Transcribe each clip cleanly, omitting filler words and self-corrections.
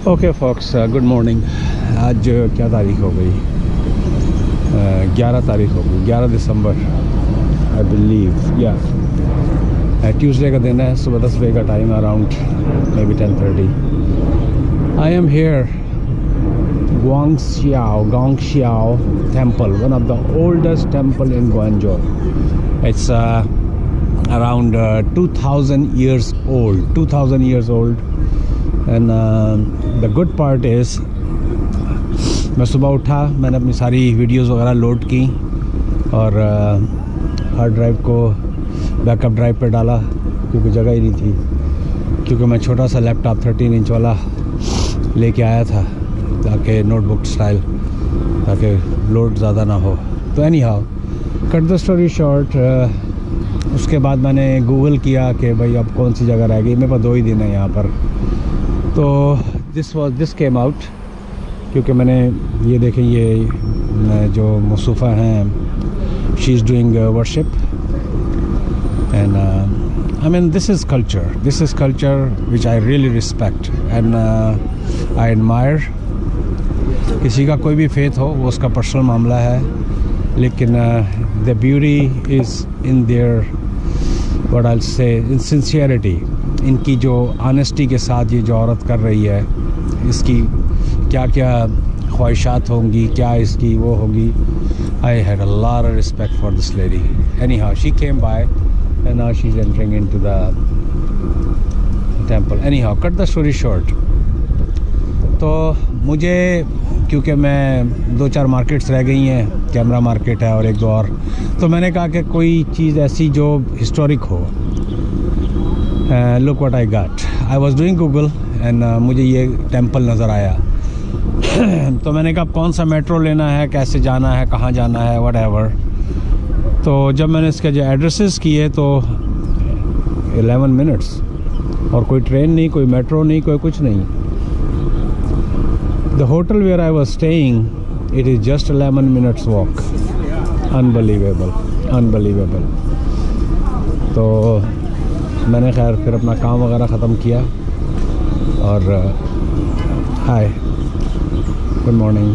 Okay fox, good morning. आज क्या तारीख हो गई? 11 तारीख हो गई, 11 दिसंबर आई बिलीव, या ट्यूसडे का दिन है। सुबह 10 बजे का time, around may be 10:30। I am here Guangxiao temple, one of the oldest temple in Guangzhou. It's around 2000 years old. And the good part is, मैं सुबह उठा, मैंने अपनी सारी वीडियोस वगैरह लोड की और हार्ड ड्राइव को बैकअप ड्राइव पे डाला क्योंकि जगह ही नहीं थी, क्योंकि मैं छोटा सा लैपटॉप 13 इंच वाला लेके आया था ताकि नोटबुक स्टाइल, ताकि लोड ज़्यादा ना हो। तो any how, cut the story short, उसके बाद मैंने गूगल किया कि भाई अब कौन सी जगह रह गई। मेरे पास 2 ही दिन है यहाँ पर। तो दिस केम आउट, क्योंकि मैंने ये देखें, ये जो मुसूफ़ा हैं, she is doing worship and I mean this is culture which I really respect and I admire. किसी का कोई भी फेथ हो, वो उसका पर्सनल मामला है, लेकिन the beauty is in their, what I'll say, in sincerity. इनकी जो ऑनेस्टी के साथ ये जो औरत कर रही है, इसकी क्या क्या ख्वाहिशात होंगी, क्या इसकी वो होगी। I had a lot of respect for this lady. Anyhow, she came by and now she's entering into the temple. Anyhow, cut the story short. तो मुझे, क्योंकि मैं 2-4 मार्केट्स रह गई हैं, कैमरा मार्केट है और 1-2 और, तो मैंने कहा कि कोई चीज़ ऐसी जो हिस्टोरिक हो। Look what I got, I was doing Google and मुझे ये टेंपल नज़र आया। तो मैंने कहा कौन सा मेट्रो लेना है, कैसे जाना है, कहाँ जाना है, व्हाटएवर। तो जब मैंने इसके जो एड्रेसेस किए तो 11 मिनट्स, और कोई ट्रेन नहीं, कोई मेट्रो नहीं, कोई कुछ नहीं। The hotel where I was staying, it is just 11 minutes walk. Unbelievable. तो मैंने खैर फिर अपना काम वगैरह ख़त्म किया और हाय, गुड मॉर्निंग।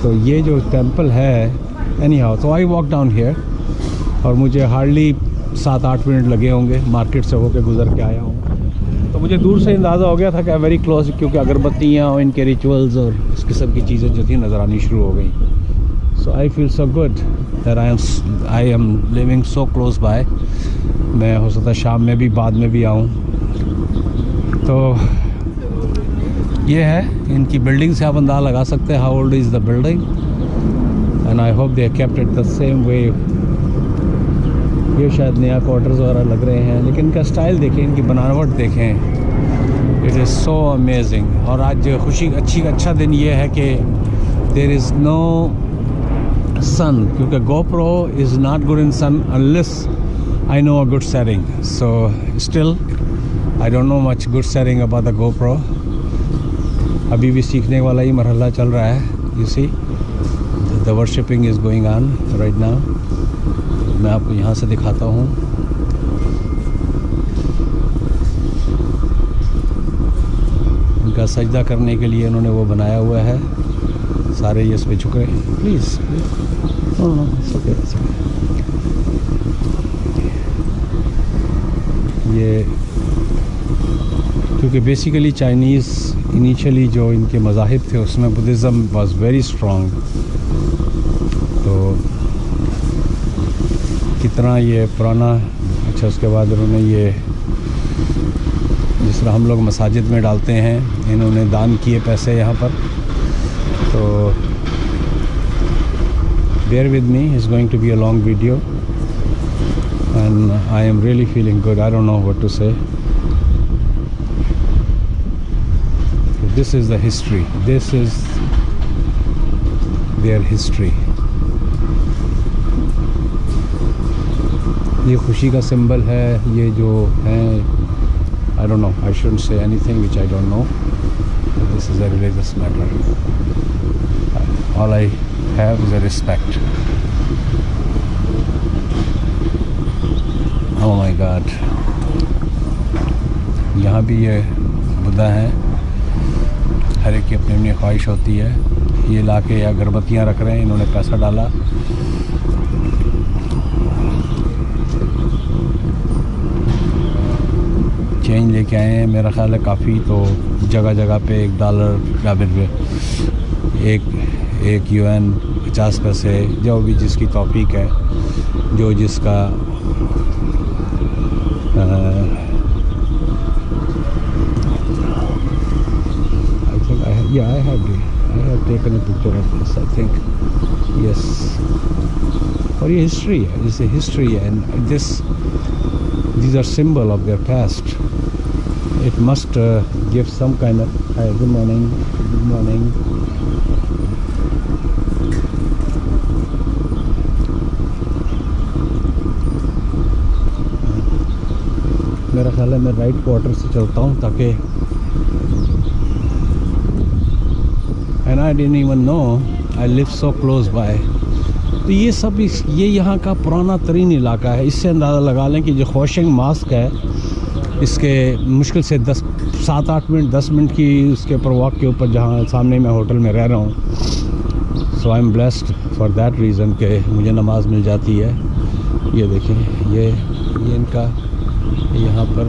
तो ये जो टेंपल है, एनी हाउ, तो आई वॉक डाउन हेयर और मुझे हार्डली 7-8 मिनट लगे होंगे, मार्केट से होकर गुज़र के आया हूँ। तो मुझे दूर से अंदाज़ा हो गया था कि वेरी क्लोज, क्योंकि अगरबत्तियाँ और इनके रिचुअल्स और इस किस्म की चीज़ें जो थी नज़र आनी शुरू हो गई। So I feel so good that I am living so close by. मैं हो सकता है शाम में भी, बाद में भी आऊँ। तो ये है इनकी बिल्डिंग से आप अंदाज़ा लगा सकते हैं how old is the building, and I hope they kept it the same way. ये शायद नया क्वार्टर्स वगैरह लग रहे हैं, लेकिन इनका स्टाइल देखें, इनकी बनावट देखें, इट इज़ सो अमेजिंग। और आज अच्छा दिन ये है कि देयर इज़ नो सन, क्योंकि GoPro is not good in sun unless I know a good setting. So still I don't know much good setting about the GoPro। अभी भी सीखने वाला ही मरहला चल रहा है। You see the worshipping is going on right now. मैं आपको यहाँ से दिखाता हूँ। उनका सजदा करने के लिए उन्होंने वो बनाया हुआ है, सारे ये इस पे झुक रहे हैं। प्लीज़ ये, क्योंकि बेसिकली चाइनीज़ इनिशियली जो इनके मज़ाहिब थे उसमें बुद्धिज़्म वाज वेरी स्ट्रॉन्ग। तो कितना ये पुराना। अच्छा, उसके बाद उन्होंने ये, जिस तरह हम लोग मसाजिद में डालते हैं, इन्होंने दान किए पैसे यहाँ पर। तो bear with me, it's going to be a long video and I am really feeling good. I don't know what to say. This is the history. This is their history. ये खुशी का सिंबल है, ये जो है, I don't know, I shouldn't say anything which I don't know. This is a religious matter. All I have is a respect. Oh my God. यहाँ भी ये बुद्धा हैं। हर एक की अपनी अपनी ख्वाहिश होती है। ये ला के अगरबत्तियाँ रख रहे हैं, इन्होंने पैसा डाला। चेंज लेके आए हैं, मेरा ख़्याल है काफ़ी। तो जगह जगह पे $1 या फिर एक UN 50 पैसे, जो भी जिसकी तौफीक है, जो जिसका I have taken a picture of this, I think. Yes. और ये हिस्ट्री है, जैसे हिस्ट्री है, and these are symbol of their past. It must give some kind of good morning. मेरा ख्याल है मैं राइट क्वार्टर से चलता हूँ ताकि and I didn't even know I live so close by. तो ये सब ये यहाँ का पुराना तरीन इलाका है। इससे अंदाज़ा लगा लें कि जो खोशिंग मास्क है, इसके मुश्किल से 7-8 मिनट 10 मिनट की उसके ऊपर वॉक के ऊपर, जहाँ सामने मैं होटल में रह रहा हूँ। So I am blessed for that reason कि मुझे नमाज़ मिल जाती है। ये देखें, ये इनका यहाँ पर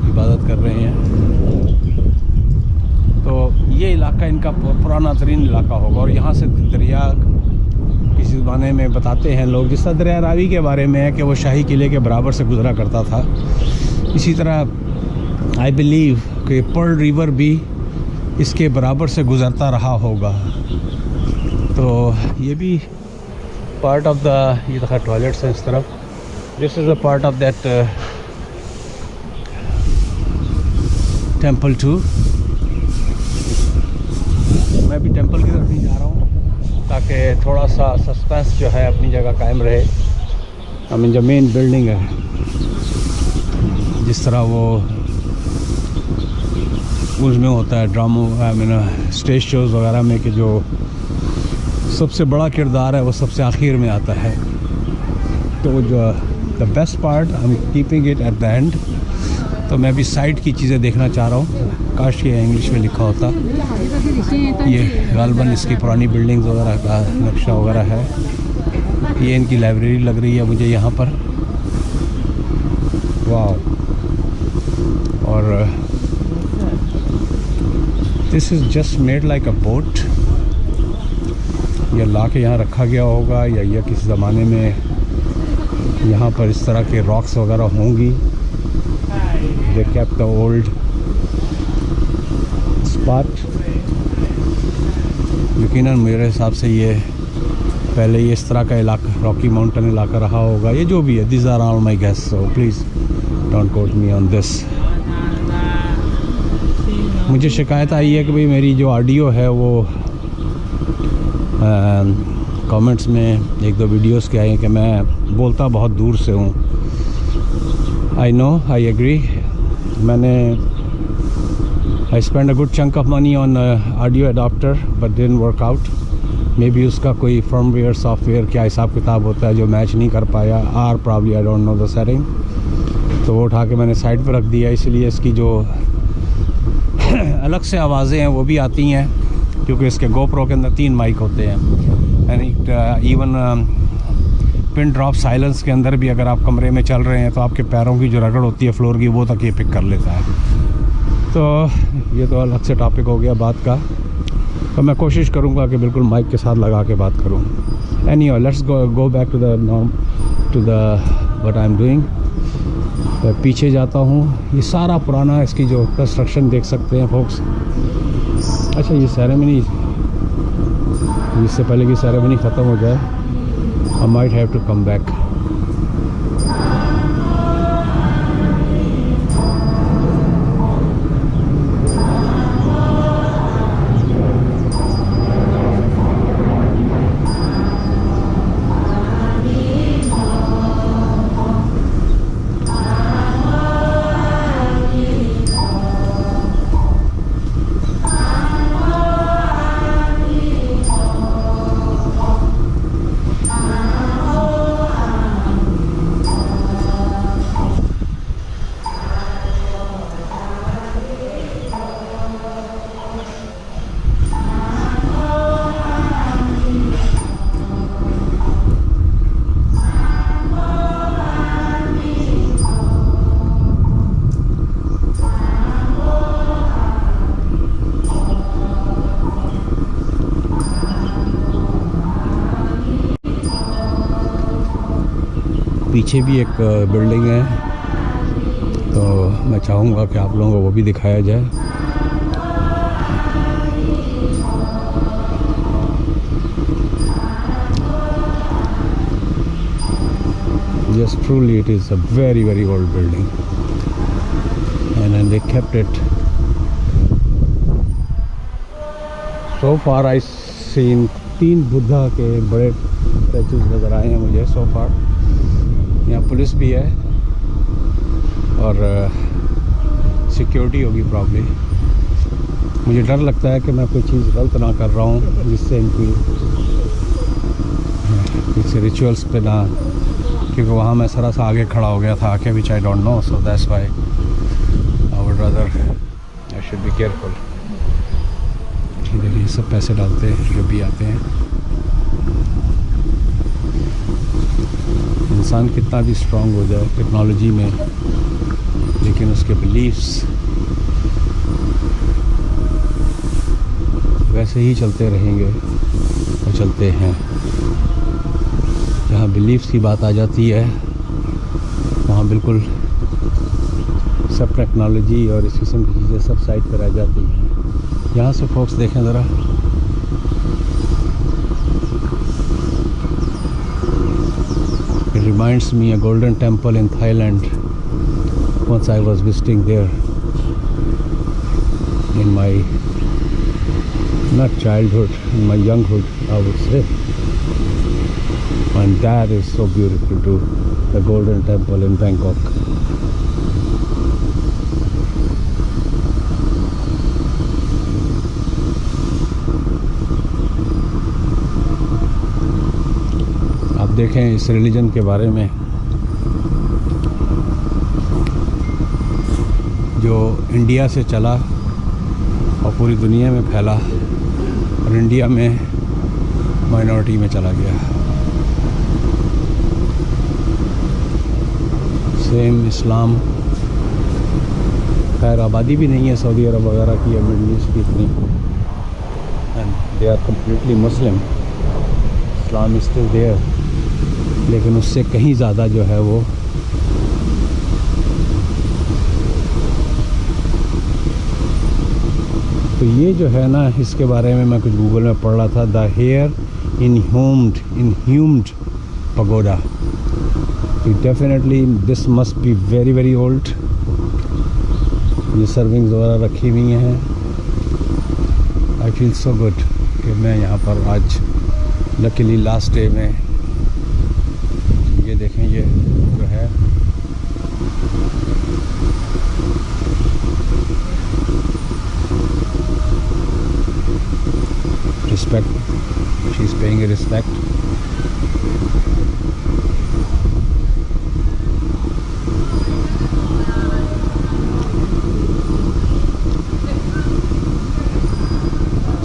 इबादत कर रहे हैं। तो ये इलाका इनका पुराना तरीन इलाका होगा। और यहाँ से दरिया, किसी ज़माने में बताते हैं लोग, जिस तरह दरिया रावी के बारे में है कि वो शाही किले के बराबर से गुज़रा करता था, इसी तरह आई बिलीव कि पर्ल रिवर भी इसके बराबर से गुज़रता रहा होगा। तो ये भी पार्ट ऑफ द, ये देखा टॉयलेट्स हैं इस तरफ। This is a part of that temple too. मैं भी टेंपल की तरफ नहीं जा रहा हूँ ताकि थोड़ा सा सस्पेंस जो है अपनी जगह कायम रहे। आई मीन जो मेन बिल्डिंग है, जिस तरह वो उसमें होता है ड्रामो, आई मीन स्टेज शोज़ वगैरह में, कि जो सबसे बड़ा किरदार है वो सबसे आखिर में आता है। तो जो the best part I am keeping it at the end. तो मैं भी साइड की चीज़ें देखना चाह रहा हूँ। काश ये इंग्लिश में लिखा होता। ये गालबन इसकी पुरानी बिल्डिंग्स वगैरह का नक्शा वगैरह है। ये इनकी लाइब्रेरी लग रही है मुझे यहाँ पर। वाह। और this is just made like a boat. यह ला के यहाँ रखा गया होगा, या यह किसी ज़माने में यहाँ पर इस तरह के रॉक्स वगैरह होंगी। They kept the old spot. यकीनन मेरे हिसाब से ये पहले ये इस तरह का इलाका, रॉकी माउंटेन इलाका रहा होगा। ये जो भी है, these are all my guess, so please don't quote me on this. मुझे शिकायत आई है कि भाई मेरी जो ऑडियो है वो कमेंट्स में 1-2 वीडियोस के आए हैं कि मैं बोलता बहुत दूर से हूँ। I know, I agree. मैंने I spend a good chunk of money on audio adapter but didn't work out. Maybe उसका कोई फर्मवेयर सॉफ्टवेयर क्या हिसाब किताब होता है जो मैच नहीं कर पाया, or probably I don't know the setting. तो वो उठा के मैंने साइड पर रख दिया। इसलिए इसकी जो अलग से आवाज़ें हैं वो भी आती हैं, क्योंकि इसके गोप्रो के अंदर 3 माइक होते हैं। And even pin drop silence के अंदर भी अगर आप कमरे में चल रहे हैं तो आपके पैरों की जो रगड़ होती है फ्लोर की, वो तक ये पिक कर लेता है। तो ये तो अलग से टॉपिक हो गया बात का। तो मैं कोशिश करूँगा कि बिल्कुल माइक के साथ लगा के बात करूँ। Anyway, let's go back to the what I am doing. पीछे जाता हूँ। ये सारा पुराना, इसकी जो कंस्ट्रक्शन देख सकते हैं फोक्स। अच्छा, ये सेरेमनी, इससे पहले कि सेरेमनी ख़त्म हो जाए, I might have to come back. पीछे भी एक बिल्डिंग है, तो मैं चाहूँगा कि आप लोगों को वो भी दिखाया जाए। Yes, truly it is a very very old building, and then they kept it. So far I seen 3 Buddha के बड़े स्टैचूज नज़र आए हैं मुझे so far। यहाँ पुलिस भी है और सिक्योरिटी होगी प्रॉब्ली। मुझे डर लगता है कि मैं कोई चीज़ गलत ना कर रहा हूँ जिससे इनकी किसी रिचुअल्स पे ना, क्योंकि वहाँ मैं सरा सा आगे खड़ा हो गया था आके, which I don't know, so that's why I would rather I should be careful. देखिए सब पैसे डालते हैं जो भी आते हैं। इंसान कितना भी स्ट्रांग हो जाए टेक्नोलॉजी में, लेकिन उसके बिलीफ्स वैसे ही चलते रहेंगे और चलते हैं। जहाँ बिलीफ्स की बात आ जाती है वहाँ बिल्कुल सब टेक्नोलॉजी और इस किस्म की चीज़ें सब साइड पर आ जाती हैं। यहाँ से फोक्स देखें ज़रा, it reminds me a golden temple in Thailand. Once I was visiting there in my not childhood, in my younghood I would say, and that is so beautiful too, the golden temple in Bangkok. आप देखें इस religion के बारे में जो India से चला और पूरी दुनिया में फैला और इंडिया में माइनॉरिटी में चला गया। सेम इस्लाम, खैर आबादी भी नहीं है सऊदी अरब वगैरह की या मिडल ईस्ट की इतनी, and they are completely Muslim. Islam is still there, लेकिन उससे कहीं ज़्यादा जो है वो तो ये जो है ना, इसके बारे में मैं कुछ गूगल में पढ़ रहा था, the hair inhumed pagoda. Definitely this must be very very old. ये सर्विंग्स वगैरह रखी हुई हैं। आई फील सो गुड कि मैं यहाँ पर आज लकीली लास्ट डे में, ये देखें ये जो है respect, she's paying a respect.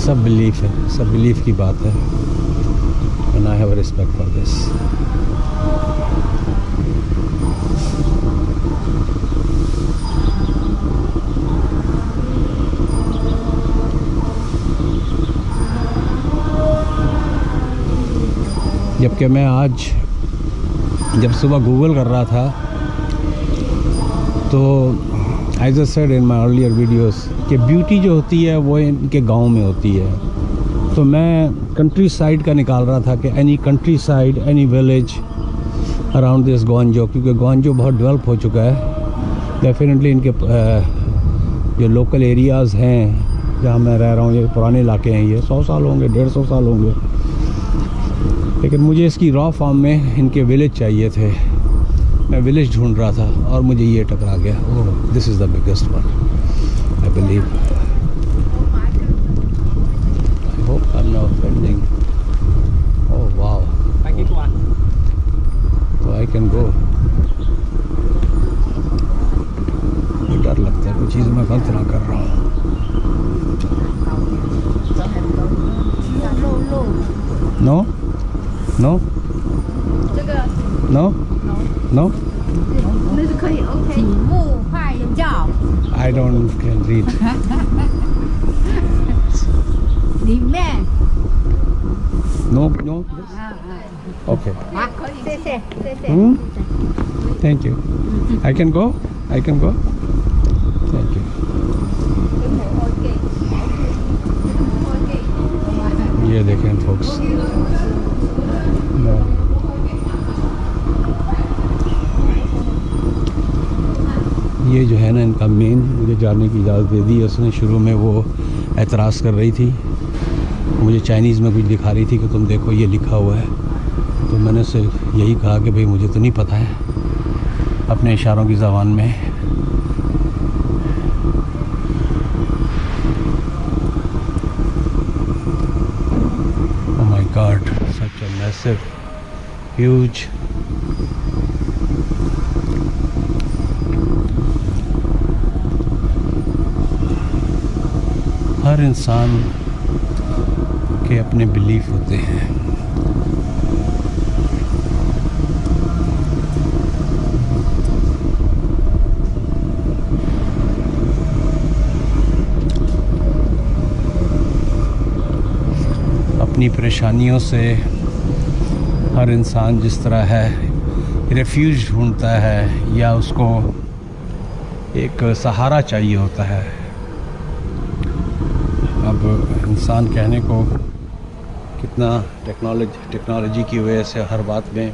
सब बिलीफ है, सब बिलीफ की बात है, and I have a respect for this. जबकि मैं आज जब सुबह गूगल कर रहा था तो as I said in my earlier videos कि ब्यूटी जो होती है वो इनके गांव में होती है। तो मैं कंट्री साइड का निकाल रहा था कि any countryside, any village around this Guangzhou, क्योंकि ग्वांजो बहुत डेवलप हो चुका है। डेफिनेटली इनके जो लोकल एरियाज़ हैं जहाँ मैं रह रहा हूँ, ये पुराने इलाके हैं, ये 100 साल होंगे, 150 साल होंगे, लेकिन मुझे इसकी रॉ फॉर्म में इनके विलेज चाहिए थे। मैं विलेज ढूंढ रहा था और मुझे ये टकरा गया। Oh, this is the biggest one I believe. I hope I am not offending. Oh wow, तो आई कैन गो। डर लगता है कोई चीज़ मैं गलत ना कर रहा हूँ। No No? No? No? I don't can read. 里面 No, no. Okay. Thank you. I can go. I can go. Thank you. ये देखें folks. No. ये जो है ना इनका मेन मुझे जाने की इजाज़त दे दी। उसने शुरू में वो एतराज़ कर रही थी, मुझे चाइनीज़ में कुछ दिखा रही थी कि तुम देखो ये लिखा हुआ है। तो मैंने उससे यही कहा कि भाई मुझे तो नहीं पता है, अपने इशारों की ज़बान में। Oh my God, such a massive huge. हर इंसान के अपने बिलीफ होते हैं। अपनी परेशानियों से हर इंसान जिस तरह है रेफ्यूज ढूंढता है या उसको एक सहारा चाहिए होता है। अब इंसान कहने को कितना टेक्नोलॉजी की वजह से हर बात में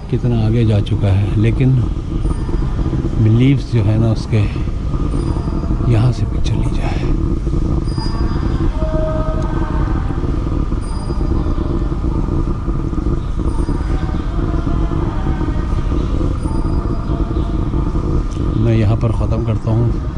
कितना आगे जा चुका है, लेकिन बिलीव्स जो है ना उसके यहाँ से भी चली जाए। मैं यहाँ पर ख़त्म करता हूँ।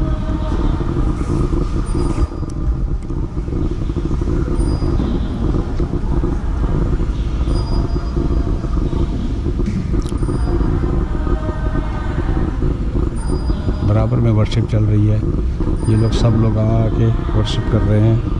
बराबर में वर्शिप चल रही है, ये लोग सब लोग आके वर्शिप कर रहे हैं।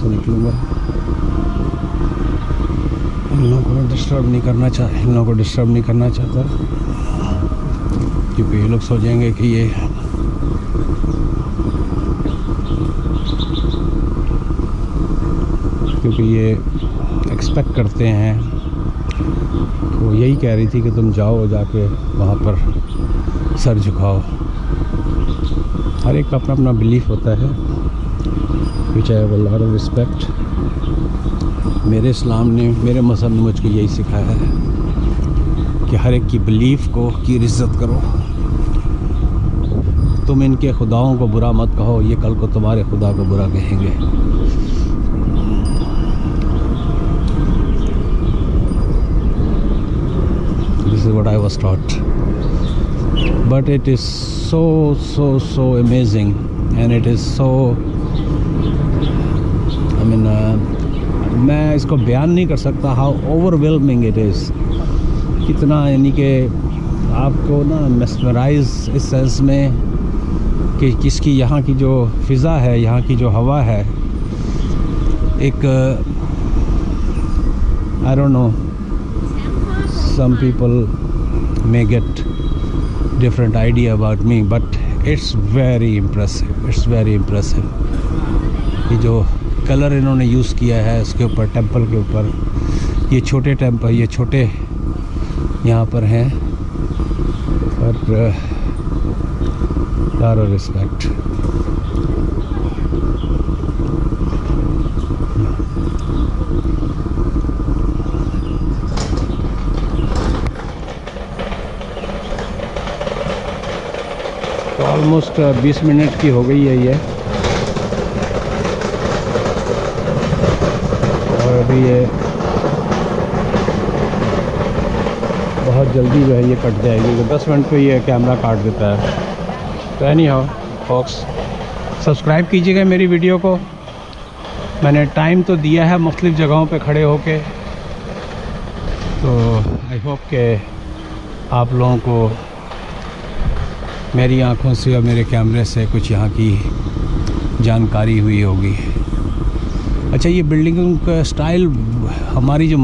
निकलूँगा, इन लोगों को डिस्टर्ब नहीं करना चाहता, क्योंकि ये लोग सोचेंगे कि ये एक्सपेक्ट करते हैं। तो यही कह रही थी कि तुम जाओ, जाके वहाँ पर सर झुकाओ। हर एक का अपना अपना बिलीफ होता है, which I have a lot of respect। मेरे इस्लाम ने, मेरे मज़हब ने मुझको यही सिखाया है कि हर एक की बिलीफ की इज़्ज़त करो। तुम इनके खुदाओं को बुरा मत कहो, ये कल को तुम्हारे खुदा को बुरा कहेंगे। This is what I was taught, but it is so amazing and it is so मैं इसको बयान नहीं कर सकता हाउ ओवरवेलमिंग इट इज़। कितना यानी कि आपको ना मेस्मराइज इस सेंस में कि किसकी यहाँ की जो फ़िज़ा है, यहाँ की जो हवा है, एक I don't know, some people may get different idea about me, but it's very impressive. ये जो कलर इन्होंने यूज़ किया है इसके ऊपर, टेंपल के ऊपर, ये छोटे टेंपल, ये छोटे यहाँ पर हैं, और लॉट ऑफ रिस्पेक्ट। तो ऑलमोस्ट 20 मिनट की हो गई है ये, और अभी ये बहुत जल्दी जो है ये कट जाएगी, तो 10 मिनट पे ये कैमरा काट देता है। तो एनी हाउ फॉक्स, सब्सक्राइब कीजिएगा मेरी वीडियो को। मैंने टाइम तो दिया है मुख्तलिफ़ जगहों पे खड़े होके, तो आई होप के आप लोगों को मेरी आँखों से और मेरे कैमरे से कुछ यहाँ की जानकारी हुई होगी। अच्छा, ये बिल्डिंग का स्टाइल हमारी जो